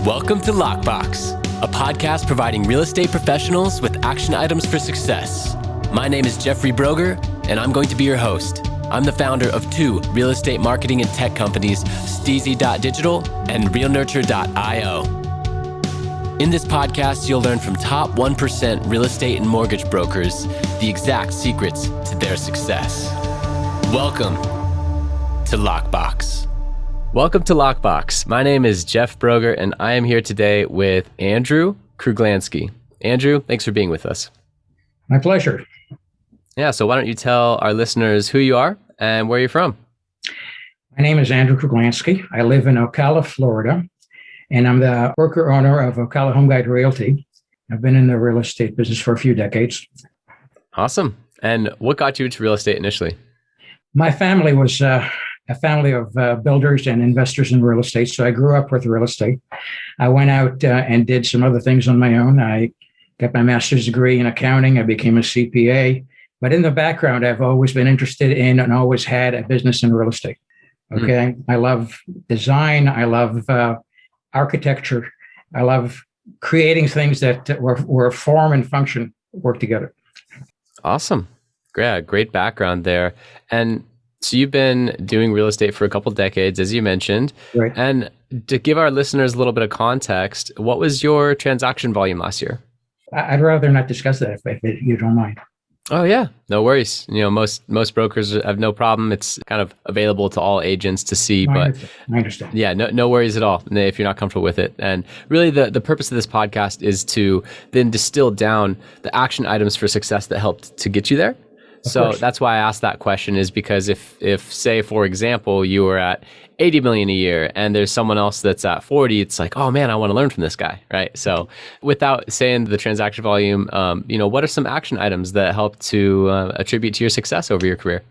Welcome to Lockbox, a podcast providing real estate professionals with action items for success. My name is Jeffrey Brogger, and I'm going to be your host. I'm the founder of two real estate marketing and tech companies, STEEZY.Digital and RealNurture.io. In this podcast, you'll learn from top 1% real estate and mortgage brokers the exact secrets to their success. Welcome to Lockbox. Welcome to Lockbox. My name is Jeff Brogger, and I am here today with Andrew Kruglanski. Andrew, thanks for being with us. My pleasure. Yeah, so why don't you tell our listeners who you are and where you're from? My name is Andrew Kruglanski. I live in Ocala, Florida, and I'm the broker-owner of Ocala Home Guide Realty. I've been in the real estate business for a few decades. Awesome. And what got you into real estate initially? My family was a family of builders and investors in real estate, so I grew up with real estate. I went out and did some other things on my own. I got my master's degree in accounting. I became a CPA. But in the background, I've always been interested in and always had a business in real estate. Okay. I love design. I love architecture. I love creating things that where form and function work together. Awesome. Great background there. And so you've been doing real estate for a couple decades, as you mentioned. Right. And to give our listeners a little bit of context, what was your transaction volume last year? I'd rather not discuss that if you don't mind. Oh yeah, no worries. You know, most brokers have no problem. It's kind of available to all agents to see, but I understand. Yeah, no worries at all if you're not comfortable with it. And really the purpose of this podcast is to then distill down the action items for success that helped to get you there. So that's why I asked that question, is because if say, for example, you were at 80 million a year and there's someone else that's at 40, it's like, oh man, I want to learn from this guy, right? So without saying the transaction volume, what are some action items that help to attribute to your success over your career?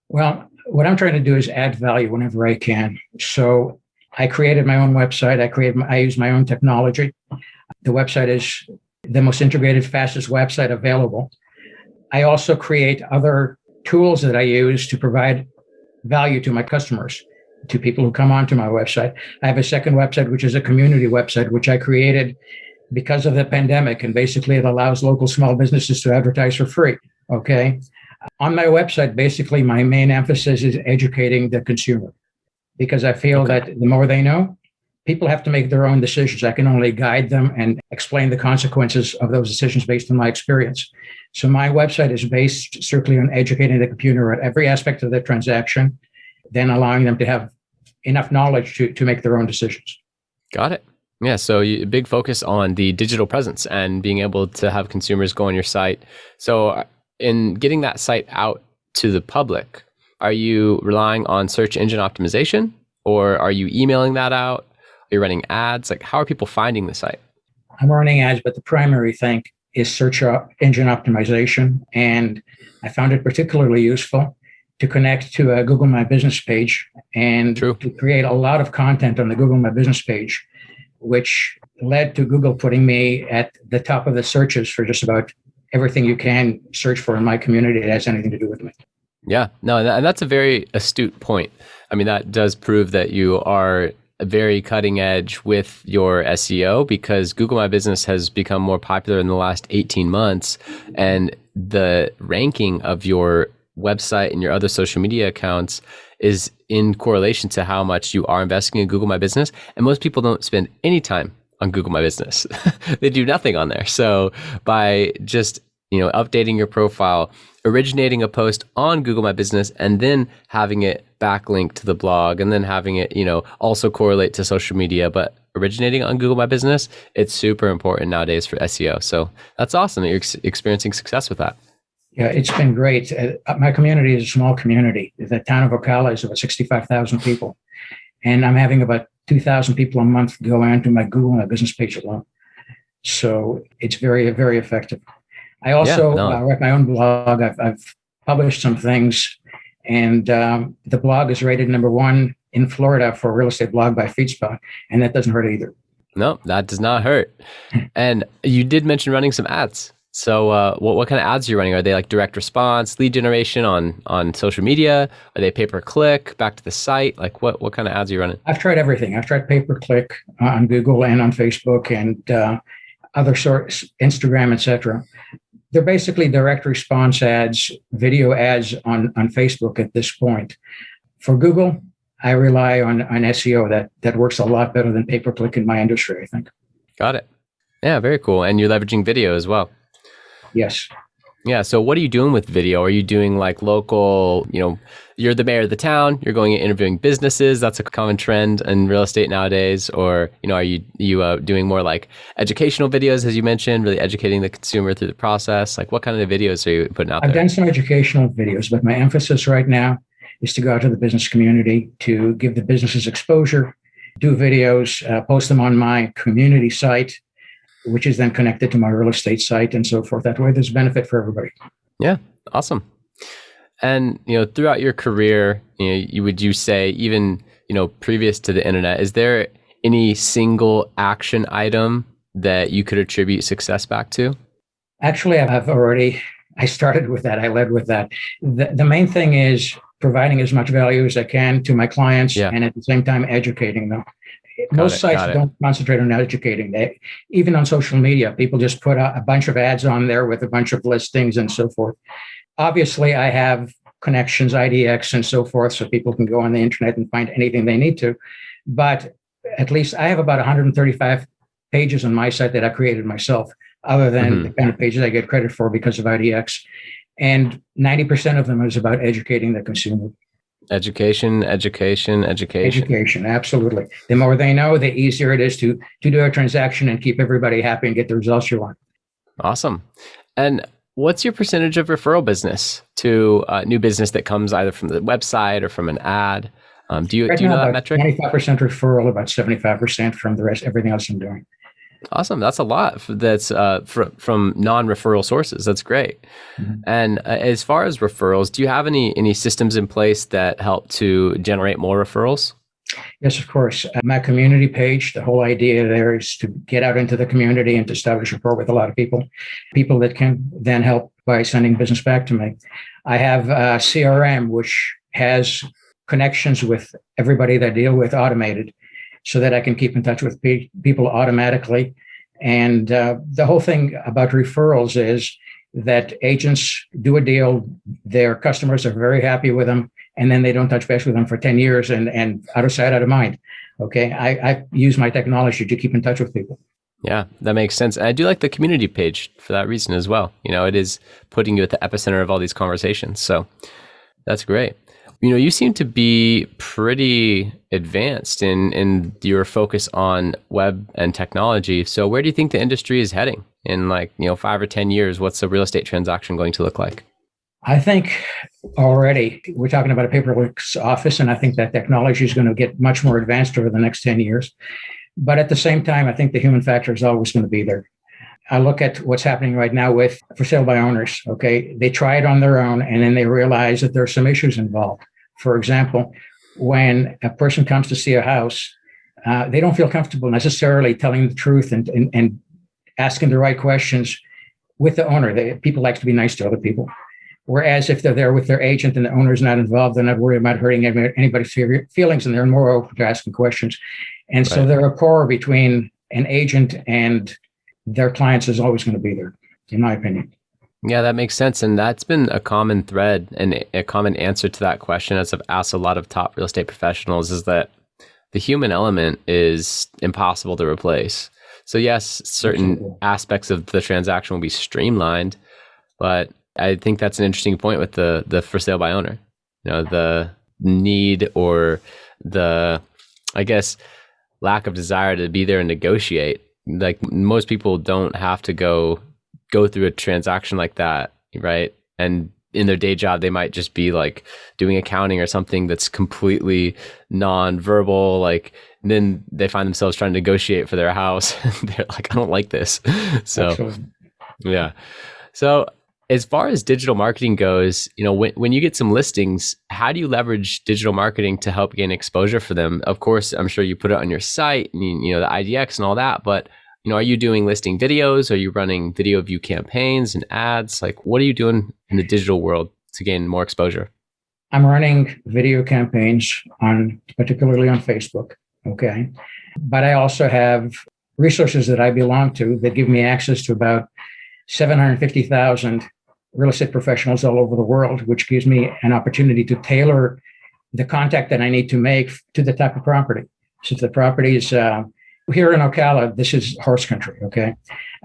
Well, what I'm trying to do is add value whenever I can. So I created my own website. I use my own technology. The website is the most integrated, fastest website available. I also create other tools that I use to provide value to my customers, to people who come onto my website. I have a second website, which is a community website, which I created because of the pandemic. And basically it allows local small businesses to advertise for free. Okay. On my website, basically my main emphasis is educating the consumer, because I feel that the more they know, people have to make their own decisions. I can only guide them and explain the consequences of those decisions based on my experience. So my website is based strictly on educating the consumer at every aspect of the transaction, then allowing them to have enough knowledge to make their own decisions. Got it. Yeah. So big focus on the digital presence and being able to have consumers go on your site. So in getting that site out to the public, are you relying on search engine optimization, or are you emailing that out? Are you running ads? Like, how are people finding the site? I'm running ads, but the primary thing is search engine optimization. And I found it particularly useful to connect to a Google My Business page and to create a lot of content on the Google My Business page, which led to Google putting me at the top of the searches for just about everything you can search for in my community that has anything to do with me. Yeah, no, and that's a very astute point. I mean, that does prove that you are very cutting edge with your SEO, because Google My Business has become more popular in the last 18 months, and the ranking of your website and your other social media accounts is in correlation to how much you are investing in Google My Business. And most people don't spend any time on Google My Business. They do nothing on there. So by just updating your profile, originating a post on Google My Business, and then having it backlink to the blog, and then having it, also correlate to social media, but originating on Google My Business, it's super important nowadays for SEO. So that's awesome that you're experiencing success with that. Yeah, it's been great. My community is a small community. The town of Ocala is about 65,000 people. And I'm having about 2,000 people a month go onto my Google My Business page alone. So it's very, very effective. I also write my own blog. I've published some things, and the blog is rated #1 in Florida for a real estate blog by FeedSpot, and that doesn't hurt either. No, that does not hurt. And you did mention running some ads. So what kind of ads are you running? Are they like direct response, lead generation on social media? Are they pay per click, back to the site? Like what kind of ads are you running? I've tried everything. I've tried pay-per-click on Google and on Facebook and other sorts, Instagram, etc. They're basically direct response ads, video ads on Facebook at this point. For Google, I rely on SEO. That works a lot better than pay-per-click in my industry, I think. Got it. Yeah, very cool. And you're leveraging video as well. Yes. Yeah. So what are you doing with video? Are you doing like local, you're the mayor of the town, you're going and interviewing businesses. That's a common trend in real estate nowadays. Or, are you doing more like educational videos, as you mentioned, really educating the consumer through the process? Like what kind of videos are you putting out there? I've done some educational videos, but my emphasis right now is to go out to the business community, to give the businesses exposure, do videos, post them on my community site, which is then connected to my real estate site and so forth. That way there's benefit for everybody. Yeah, awesome. And, throughout your career, would you say even, previous to the internet, is there any single action item that you could attribute success back to? Actually, I started with that. I led with that. The main thing is providing as much value as I can to my clients and at the same time educating them. Most sites don't concentrate on educating. Even on social media, people just put a bunch of ads on there with a bunch of listings and so forth. Obviously, I have connections, IDX and so forth, so people can go on the internet and find anything they need to. But at least I have about 135 pages on my site that I created myself, other than the kind of pages I get credit for because of IDX. And 90% of them is about educating the consumer. Education. Education, absolutely. The more they know, the easier it is to do a transaction and keep everybody happy and get the results you want. Awesome. And what's your percentage of referral business to new business that comes either from the website or from an ad? Do you know that metric? 25% referral, about 75% from the rest, everything else I'm doing. Awesome. That's a lot. That's from non-referral sources. That's great. Mm-hmm. And as far as referrals, do you have any systems in place that help to generate more referrals? Yes, of course. My community page, the whole idea there is to get out into the community and to establish rapport with a lot of people that can then help by sending business back to me. I have a CRM, which has connections with everybody that I deal with automated, so that I can keep in touch with people automatically. And the whole thing about referrals is that agents do a deal, their customers are very happy with them, and then they don't touch base with them for 10 years and out of sight, out of mind. Okay, I use my technology to keep in touch with people. Yeah, that makes sense. And I do like the community page for that reason as well. It is putting you at the epicenter of all these conversations. So that's great. You seem to be pretty advanced in your focus on web and technology. So where do you think the industry is heading in 5 or 10 years? What's a real estate transaction going to look like? I think already we're talking about a paperless office, and I think that technology is going to get much more advanced over the next 10 years. But at the same time, I think the human factor is always going to be there. I look at what's happening right now with for sale by owners. Okay, they try it on their own, and then they realize that there are some issues involved. For example, when a person comes to see a house, they don't feel comfortable necessarily telling the truth and asking the right questions with the owner. People like to be nice to other people. Whereas if they're there with their agent and the owner's not involved, they're not worried about hurting anybody's feelings, and they're more open to asking questions. And so the rapport between an agent and their clients is always going to be there, in my opinion. Yeah, that makes sense. And that's been a common thread and a common answer to that question, as I've asked a lot of top real estate professionals, is that the human element is impossible to replace. So yes, certain aspects of the transaction will be streamlined, but I think that's an interesting point with the for sale by owner. The need or the, I guess, lack of desire to be there and negotiate. Like most people don't have to go through a transaction like that, right? And in their day job, they might just be like doing accounting or something that's completely non-verbal. Like, and then they find themselves trying to negotiate for their house. They're like, I don't like this. So, absolutely. Yeah. So as far as digital marketing goes, when you get some listings, how do you leverage digital marketing to help gain exposure for them? Of course, I'm sure you put it on your site and the IDX and all that, but are you doing listing videos? Are you running video view campaigns and ads? Like, what are you doing in the digital world to gain more exposure? I'm running video campaigns particularly on Facebook. Okay. But I also have resources that I belong to that give me access to about 750,000 real estate professionals all over the world, which gives me an opportunity to tailor the contact that I need to make to the type of property. So if the property is here in Ocala, this is horse country, okay?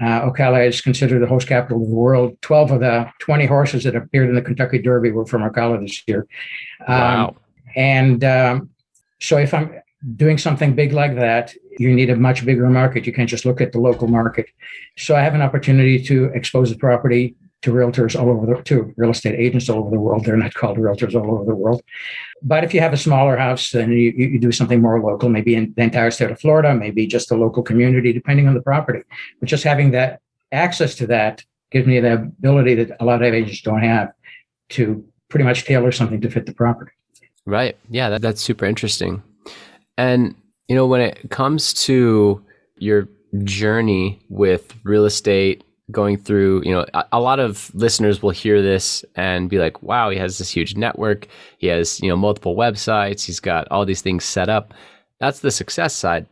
Ocala is considered the horse capital of the world. 12 of the 20 horses that appeared in the Kentucky Derby were from Ocala this year. Wow. So if I'm doing something big like that, you need a much bigger market. You can't just look at the local market. So I have an opportunity to expose the property to realtors all over to real estate agents all over the world. They're not called realtors all over the world. But if you have a smaller house, then you do something more local, maybe in the entire state of Florida, maybe just a local community, depending on the property. But just having that access to that gives me the ability that a lot of agents don't have to pretty much tailor something to fit the property. Right. Yeah, that's super interesting. And, when it comes to your journey with real estate, going through, a lot of listeners will hear this and be like, wow, he has this huge network. He has, multiple websites. He's got all these things set up. That's the success side.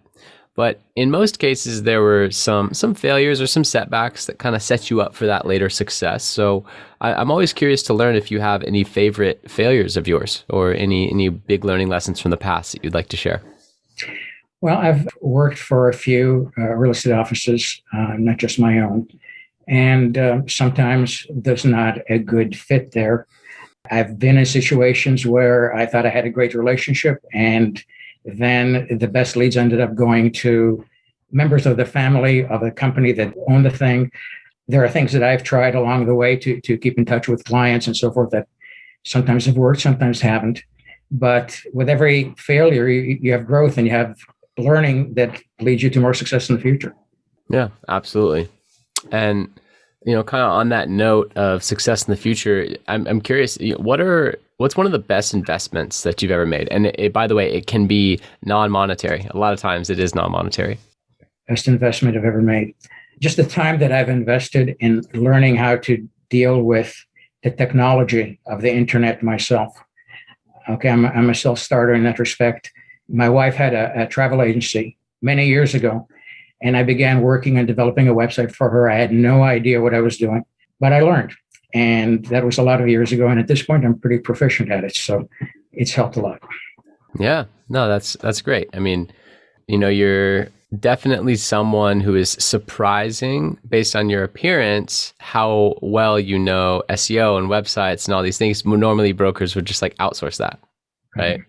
But in most cases, there were some failures or some setbacks that kind of set you up for that later success. So I'm always curious to learn if you have any favorite failures of yours or any big learning lessons from the past that you'd like to share. Well, I've worked for a few real estate offices, not just my own. And sometimes there's not a good fit there. I've been in situations where I thought I had a great relationship, and then the best leads ended up going to members of the family of the company that owned the thing. There are things that I've tried along the way to keep in touch with clients and so forth that sometimes have worked, sometimes haven't. But with every failure, you have growth and you have learning that leads you to more success in the future. Yeah, absolutely. And, kind of on that note of success in the future, I'm curious, what's one of the best investments that you've ever made? And by the way, it can be non-monetary. A lot of times it is non-monetary. Best investment I've ever made. Just the time that I've invested in learning how to deal with the technology of the internet myself. Okay, I'm a self-starter in that respect. My wife had a travel agency many years ago, and I began working on developing a website for her. I had no idea what I was doing, but I learned. And that was a lot of years ago. And at this point, I'm pretty proficient at it. So it's helped a lot. Yeah, no, that's great. I mean, you're definitely someone who is surprising based on your appearance, how well you know SEO and websites and all these things. Normally brokers would just outsource that, right? Mm-hmm.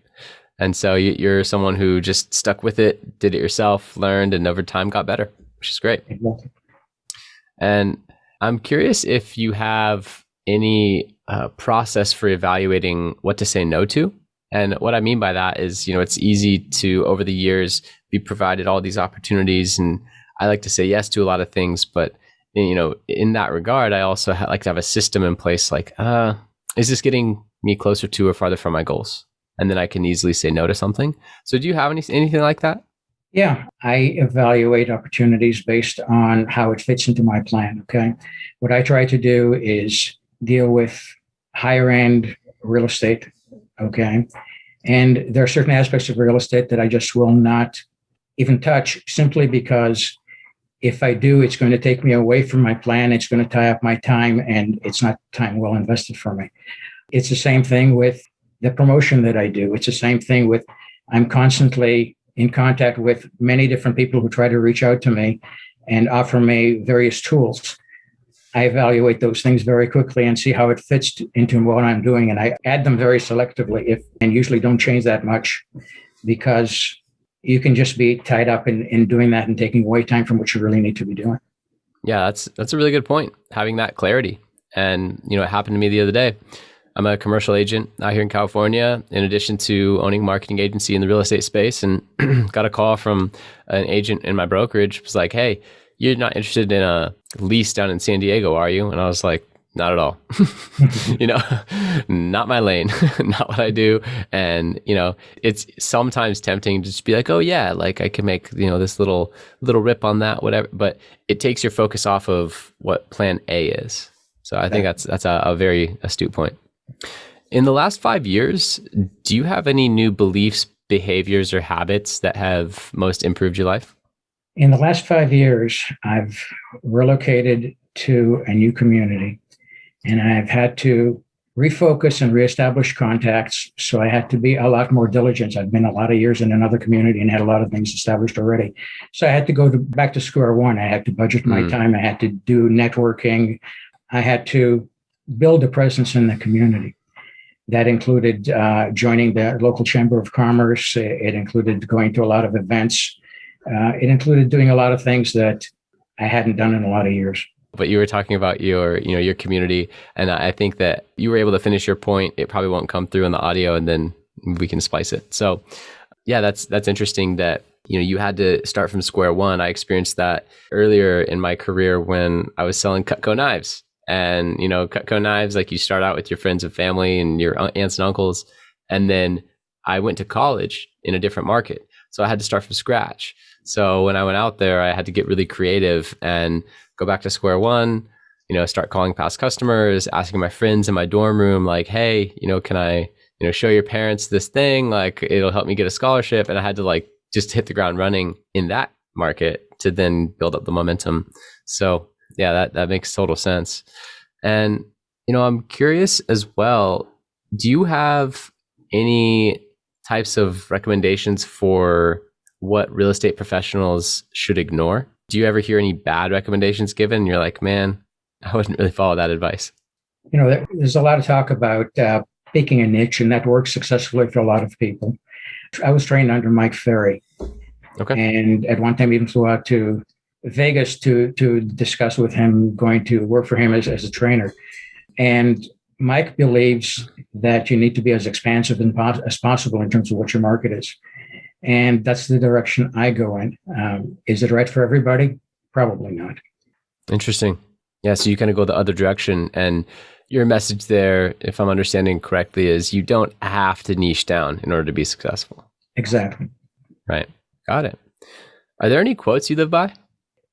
And so you're someone who just stuck with it, did it yourself, learned, and over time got better, which is great. Exactly. And I'm curious if you have any process for evaluating what to say no to. And what I mean by that is, it's easy to, over the years, be provided all these opportunities. And I like to say yes to a lot of things. But, in that regard, I also like to have a system in place is this getting me closer to or farther from my goals? And then I can easily say no to something. So do you have anything like that? Yeah, I evaluate opportunities based on how it fits into my plan. Okay. What I try to do is deal with higher end real estate. Okay. And there are certain aspects of real estate that I just will not even touch, simply because if I do, it's going to take me away from my plan. It's going to tie up my time, and it's not time well invested for me. It's the same thing with the promotion that I do. It's the same thing with, I'm constantly in contact with many different people who try to reach out to me and offer me various tools. I evaluate those things very quickly and see how it fits into what I'm doing. And I add them very selectively and usually don't change that much, because you can just be tied up in doing that and taking away time from what you really need to be doing. Yeah, that's a really good point, having that clarity. And, it happened to me the other day. I'm a commercial agent out here in California, in addition to owning a marketing agency in the real estate space, and got a call from an agent in my brokerage. It was like, hey, you're not interested in a lease down in San Diego, are you? And I was like, not at all. you know, not my lane, not what I do. And, it's sometimes tempting to just be like, oh yeah, like I can make, this little rip on that, whatever. But it takes your focus off of what plan A is. So I think that's a very astute point. In the last 5 years, do you have any new beliefs, behaviors, or habits that have most improved your life? In the last 5 years, I've relocated to a new community, and I've had to refocus and reestablish contacts. So I had to be a lot more diligent. I've been a lot of years in another community and had a lot of things established already. So I had to go back to square one. I had to budget my time. I had to do networking. I had to build a presence in the community. That included joining the local chamber of commerce. It included going to a lot of events. It included doing a lot of things that I hadn't done in a lot of years. But you were talking about your community, and I think that you were able to finish your point. It probably won't come through in the audio, and then we can splice it. So, yeah, that's interesting that you had to start from square one. I experienced that earlier in my career when I was selling Cutco knives. And, Cutco knives, like you start out with your friends and family and your aunts and uncles. And then I went to college in a different market. So I had to start from scratch. So when I went out there, I had to get really creative and go back to square one, start calling past customers, asking my friends in my dorm room, like, hey, can I, show your parents this thing? Like, it'll help me get a scholarship. And I had to like just hit the ground running in that market to then build up the momentum. So yeah, that makes total sense. And, I'm curious as well, do you have any types of recommendations for what real estate professionals should ignore? Do you ever hear any bad recommendations given? And you're like, man, I wouldn't really follow that advice. There's a lot of talk about picking a niche, and that works successfully for a lot of people. I was trained under Mike Ferry. Okay. And at one time even flew out to Vegas to discuss with him going to work for him as a trainer. And Mike believes that you need to be as expansive as possible in terms of what your market is. And that's the direction I go in. Is it right for everybody? Probably not. Interesting. Yeah, so you kind of go the other direction. And your message there, if I'm understanding correctly, is you don't have to niche down in order to be successful. Exactly. Right. Got it. Are there any quotes you live by?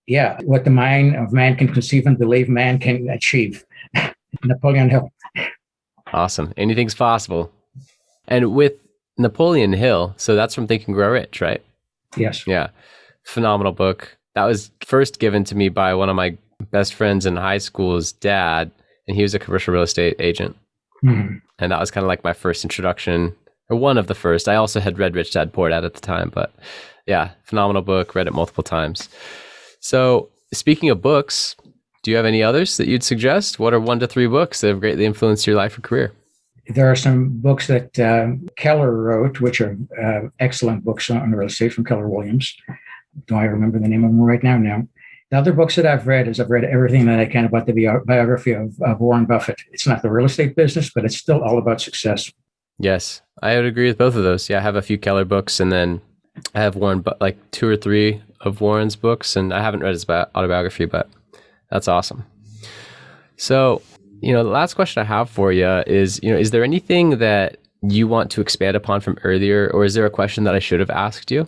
Yeah. What the mind of man can conceive and believe, man can achieve. Napoleon Hill. Awesome. Anything's possible. And with Napoleon Hill, so that's from Think and Grow Rich, right? Yes. Yeah. Phenomenal book. That was first given to me by one of my best friends in high school's dad, and he was a commercial real estate agent. Mm-hmm. And that was kind of like my first introduction, or one of the first. I also had read Rich Dad Poor Dad at the time, but yeah, phenomenal book, read it multiple times. So speaking of books, do you have any others that you'd suggest? What are 1 to 3 books that have greatly influenced your life or career? There are some books that Keller wrote, which are excellent books on real estate from Keller Williams. Do I remember the name of them right now? No. The other books that I've read is I've read everything that I can about the biography of Warren Buffett. It's not the real estate business, but it's still all about success. Yes, I would agree with both of those. Yeah, I have a few Keller books, and then I have Warren, like 2 or 3 of Warren's books, and I haven't read his autobiography, but that's awesome. So, the last question I have for you is, is there anything that you want to expand upon from earlier, or is there a question that I should have asked you?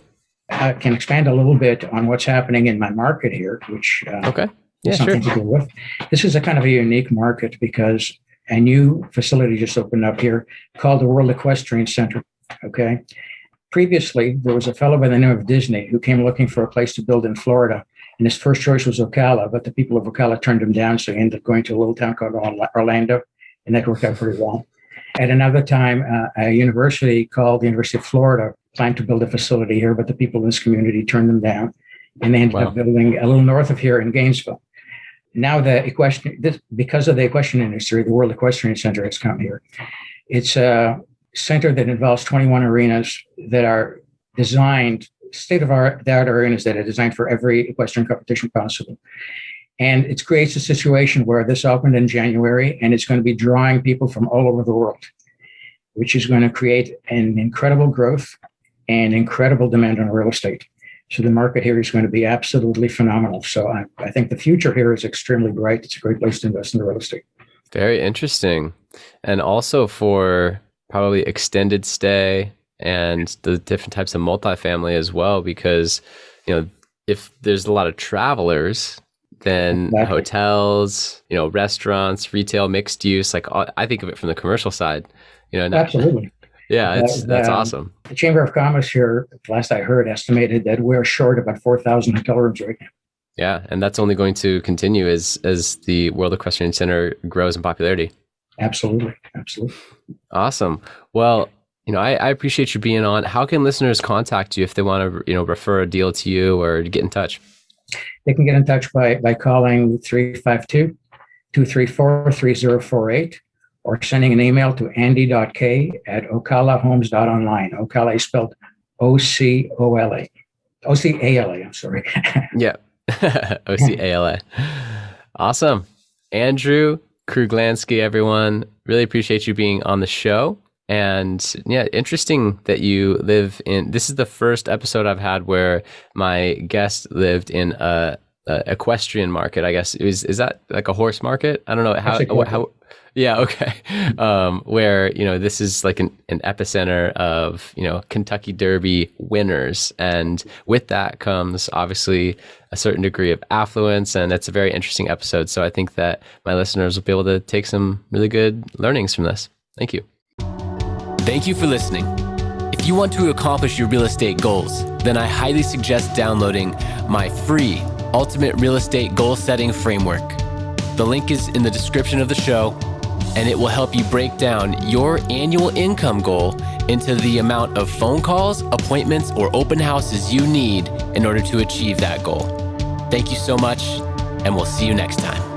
I can expand a little bit on what's happening in my market here, which okay. Yeah, is something to do with. This is a kind of a unique market because a new facility just opened up here called the World Equestrian Center. Okay. Previously, there was a fellow by the name of Disney who came looking for a place to build in Florida. And his first choice was Ocala, but the people of Ocala turned him down. So he ended up going to a little town called Orlando, and that worked out pretty well. At another time, a university called the University of Florida planned to build a facility here, but the people in this community turned them down. And they ended up building a little north of here in Gainesville. Now, because of the equestrian industry, the World Equestrian Center has come here. It's a center that involves 21 arenas that are designed, state-of-the-art arenas that are designed for every equestrian competition possible. And it creates a situation where this opened in January, and it's going to be drawing people from all over the world, which is going to create an incredible growth and incredible demand on real estate. So the market here is going to be absolutely phenomenal. So I think the future here is extremely bright. It's a great place to invest in real estate. Very interesting. And also for probably extended stay and the different types of multifamily as well, because, if there's a lot of travelers, then Exactly. hotels, restaurants, retail, mixed use, I think of it from the commercial side, Absolutely. yeah, that's awesome. The Chamber of Commerce here, last I heard, estimated that we're short about 4,000 hotel rooms right now. Yeah. And that's only going to continue as the World Equestrian Center grows in popularity. Absolutely. Absolutely. Awesome. Well, I appreciate you being on. How can listeners contact you if they want to, refer a deal to you or get in touch? They can get in touch by calling 352-234-3048 or sending an email to andy.k@ocalahomes.online. Ocala is spelled Ocala. Ocala, I'm sorry. Yeah. Ocala. Awesome. Andrew Kruglanski, everyone. Really appreciate you being on the show. And yeah, interesting that you live in, this is the first episode I've had where my guest lived in a equestrian market, I guess. Is that like a horse market? I don't know how yeah, okay. Where, this is like an epicenter of, Kentucky Derby winners. And with that comes obviously a certain degree of affluence. And it's a very interesting episode. So I think that my listeners will be able to take some really good learnings from this. Thank you. Thank you for listening. If you want to accomplish your real estate goals, then I highly suggest downloading my free Ultimate Real Estate Goal Setting Framework. The link is in the description of the show, and it will help you break down your annual income goal into the amount of phone calls, appointments, or open houses you need in order to achieve that goal. Thank you so much, and we'll see you next time.